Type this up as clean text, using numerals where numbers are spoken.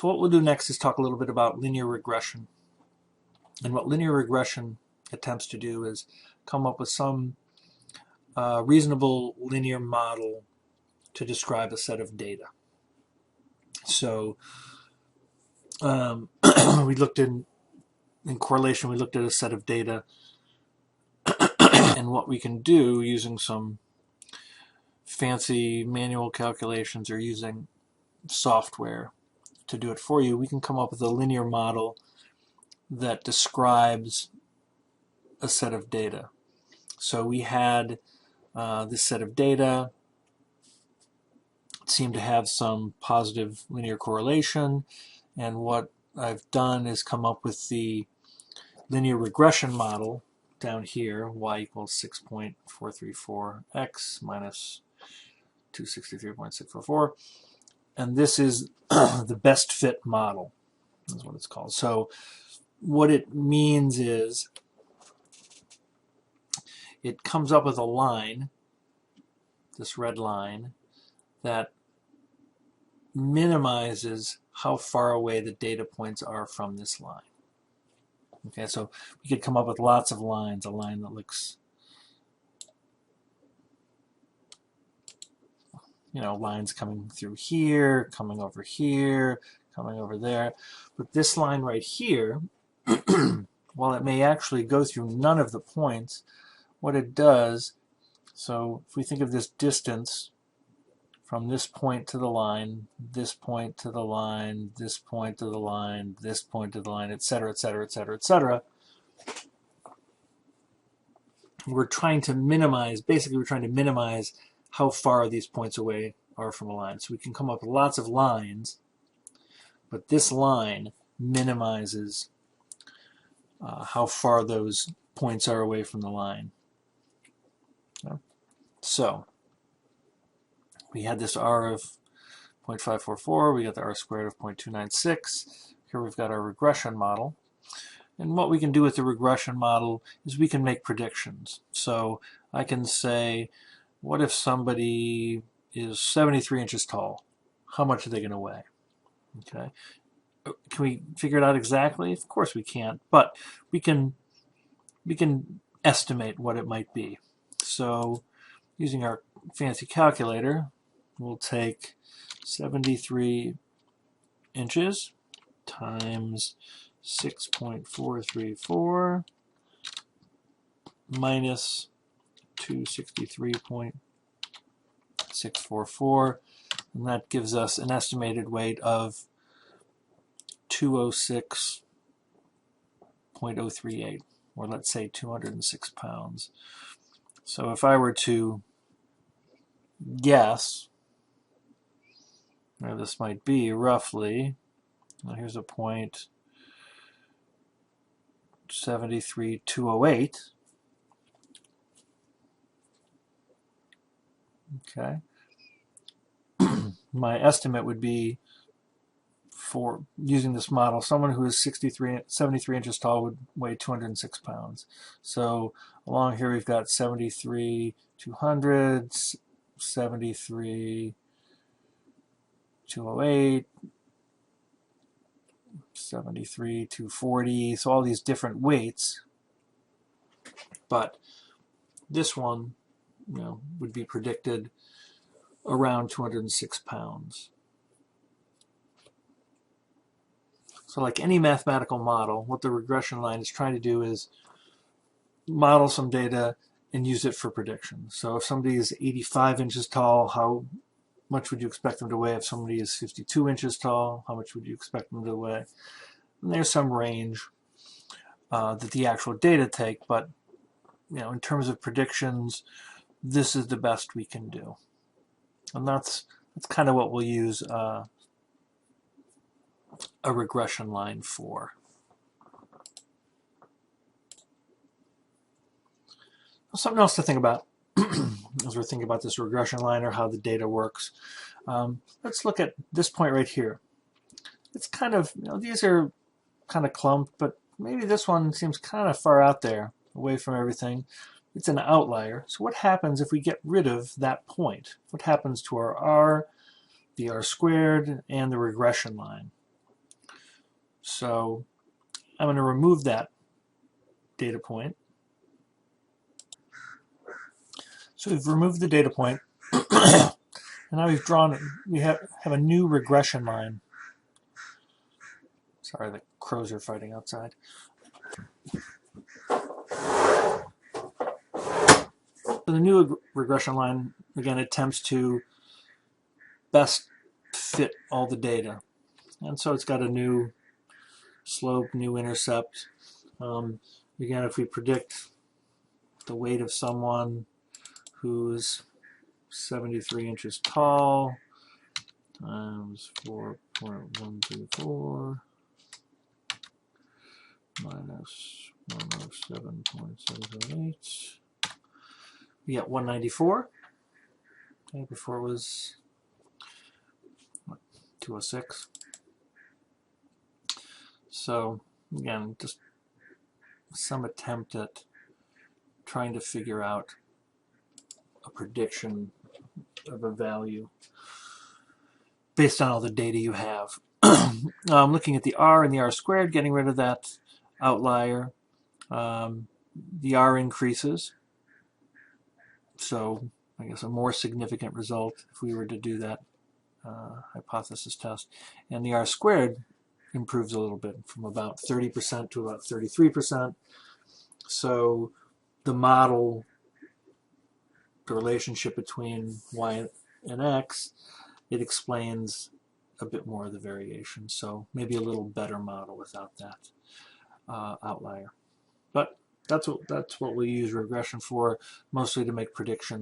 So what we'll do next is talk a little bit about linear regression. And what linear regression attempts to do is come up with some reasonable linear model to describe a set of data. So we looked in correlation, we looked at a set of data and what we can do using some fancy manual calculations or using software to do it for you, we can come up with a linear model that describes a set of data. So we had this set of data. It seemed to have some positive linear correlation, and what I've done is come up with the linear regression model down here, y equals 6.434x minus 263.644, and this is the best fit model, is what it's called. So what it means is it comes up with a line, this red line, that minimizes how far away the data points are from this line. Okay, so we could come up with lots of lines, a line that looks, lines coming through here, coming over here, coming over there. But this line right here, while it may actually go through none of the points, what it does, so if we think of this distance from this point to the line, this point to the line, this point to the line, this point to the line, etc., etc., etc., etc., we're trying to minimize, basically we're trying to minimize how far these points away are from a line. So we can come up with lots of lines, but this line minimizes how far those points are away from the line. Okay. So we had this r of 0.544, we got the r squared of 0.296. Here we've got our regression model. And what we can do with the regression model is we can make predictions. So I can say, what if somebody is 73 inches tall? How much are they going to weigh? Okay. Can we figure it out exactly? Of course we can't, but we can estimate what it might be. So using our fancy calculator, we'll take 73 inches times 6.434 minus 263.644, and that gives us an estimated weight of 206.038, or let's say 206 pounds. So if I were to guess where this might be roughly, well, here's a point 73,208. Okay. My estimate would be, for using this model, someone who is 73 inches tall would weigh 206 pounds. So along here we've got 73,200, 73,208, 73,240, so all these different weights. But this one, would be predicted around 206 pounds. So like any mathematical model, what the regression line is trying to do is model some data and use it for prediction. So if somebody is 85 inches tall, how much would you expect them to weigh? If somebody is 52 inches tall, how much would you expect them to weigh? And there's some range that the actual data take, but in terms of predictions, this is the best we can do. And that's kind of what we'll use a regression line for. Something else to think about as we're thinking about this regression line or how the data works. Let's look at this point right here. It's kind of, these are kind of clumped, but maybe this one seems kind of far out there, away from everything. It's an outlier. So what happens if we get rid of that point? What happens to our r, the r squared, and the regression line? So I'm going to remove that data point. So we've removed the data point, and now we have a new regression line. Sorry, the crows are fighting outside. So the new regression line, again, attempts to best fit all the data. And so it's got a new slope, new intercept. Again, if we predict the weight of someone who's 73 inches tall times 4.124 minus 107.778, we get 194. Okay, before it was 206. So again, just some attempt at trying to figure out a prediction of a value based on all the data you have. Looking at the R and the R squared, getting rid of that outlier. The R increases, so I guess a more significant result if we were to do that hypothesis test. And the R squared improves a little bit from about 30% to about 33%. So the model, the relationship between Y and X, it explains a bit more of the variation. So maybe a little better model without that outlier. But that's what we use regression for, mostly to make predictions.